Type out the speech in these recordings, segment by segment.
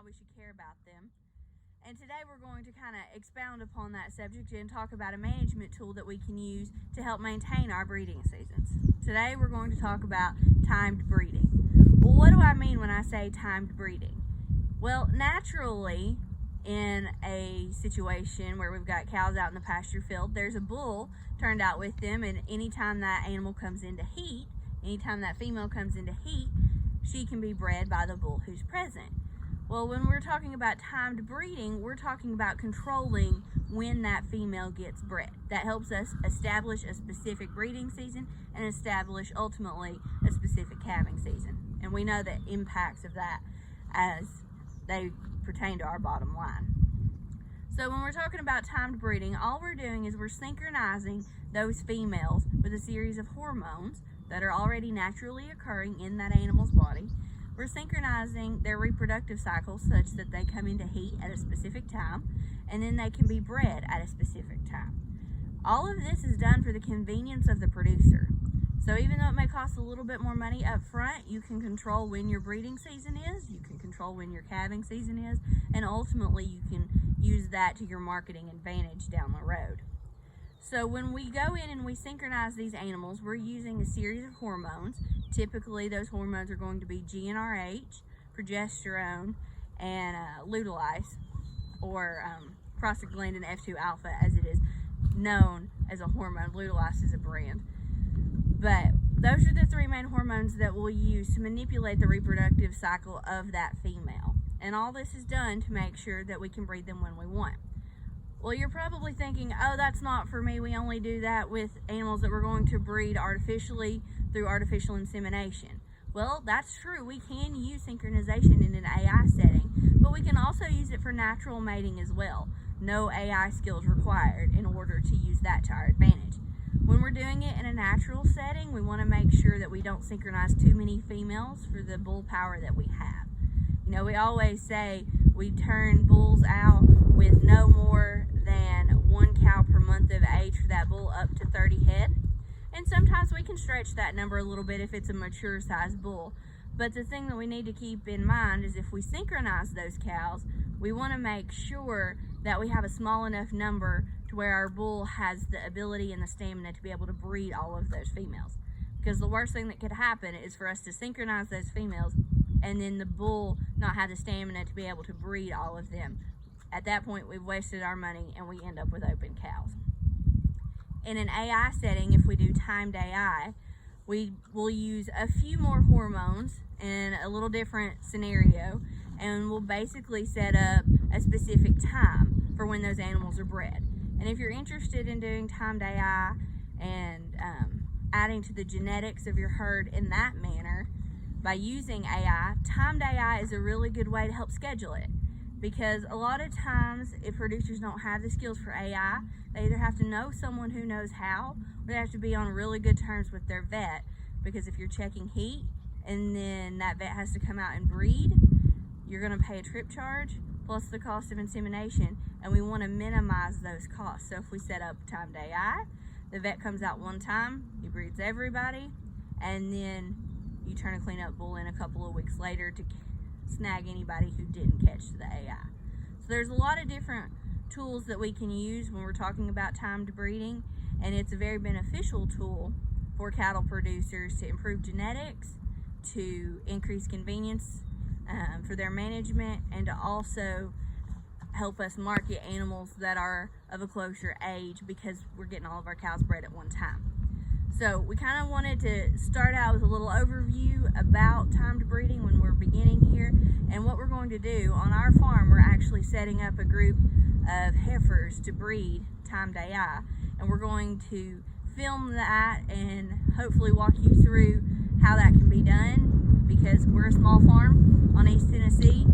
why we should care about them. And today we're going to kind of expound upon that subject and talk about a management tool that we can use to help maintain our breeding seasons. Today we're going to talk about timed breeding. Well, what do I mean when I say timed breeding? Well, naturally, in a situation where we've got cows out in the pasture field, there's a bull turned out with them, and anytime that animal comes into heat, anytime that female comes into heat, she can be bred by the bull who's present. Well, when we're talking about timed breeding, we're talking about controlling when that female gets bred. That helps us establish a specific breeding season and establish ultimately a specific calving season. And we know the impacts of that as they pertain to our bottom line. So when we're talking about timed breeding, all we're doing is we're synchronizing those females with a series of hormones that are already naturally occurring in that animal's body. We're synchronizing their reproductive cycles such that they come into heat at a specific time, and then they can be bred at a specific time. All of this is done for the convenience of the producer. So even though it may cost a little bit more money up front, you can control when your breeding season is, you can control when your calving season is, and ultimately you can use that to your marketing advantage down the road. So when we go in and we synchronize these animals, we're using a series of hormones. Typically those hormones are going to be GnRH, progesterone, and luteolase, or prostaglandin F2 alpha, as it is known as a hormone. Luteolase is a brand. But those are the three main hormones that we'll use to manipulate the reproductive cycle of that female. And all this is done to make sure that we can breed them when we want. Well, you're probably thinking, oh, that's not for me. We only do that with animals that we're going to breed artificially through artificial insemination. Well, that's true. We can use synchronization in an AI setting, but we can also use it for natural mating as well. No AI skills required in order to use that to our advantage. When we're doing it in a natural setting, we want to make sure that we don't synchronize too many females for the bull power that we have. You know, we always say we turn bulls out with no more than 1 cow per month of age for that bull up to 30 head. And sometimes we can stretch that number a little bit if it's a mature sized bull. But the thing that we need to keep in mind is if we synchronize those cows, we want to make sure that we have a small enough number to where our bull has the ability and the stamina to be able to breed all of those females. Because the worst thing that could happen is for us to synchronize those females and then the bull not have the stamina to be able to breed all of them. At that point, we've wasted our money and we end up with open cows. In an AI setting, if we do timed AI, we will use a few more hormones in a little different scenario, and we'll basically set up a specific time for when those animals are bred. And if you're interested in doing timed AI and adding to the genetics of your herd in that manner by using AI, timed AI is a really good way to help schedule it. Because a lot of times, if producers don't have the skills for AI, they either have to know someone who knows how, or they have to be on really good terms with their vet. Because if you're checking heat, and then that vet has to come out and breed, you're gonna pay a trip charge, plus the cost of insemination, and we wanna minimize those costs. So if we set up timed AI, the vet comes out one time, he breeds everybody, and then you turn a clean-up bull in a couple of weeks later to snag anybody who didn't catch the AI. So there's a lot of different tools that we can use when we're talking about timed breeding, and it's a very beneficial tool for cattle producers to improve genetics, to increase convenience for their management, and to also help us market animals that are of a closer age because we're getting all of our cows bred at one time. So we kind of wanted to start out with a little overview about timed breeding when we're beginning here. And what we're going to do on our farm, we're actually setting up a group of heifers to breed timed AI. And we're going to film that and hopefully walk you through how that can be done, because we're a small farm on East Tennessee.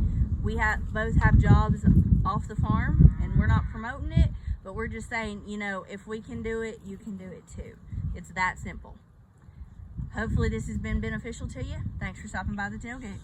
We both have jobs off the farm, and we're not promoting it, but we're just saying, you know, if we can do it, you can do it too. It's that simple. Hopefully this has been beneficial to you. Thanks for stopping by the tailgate.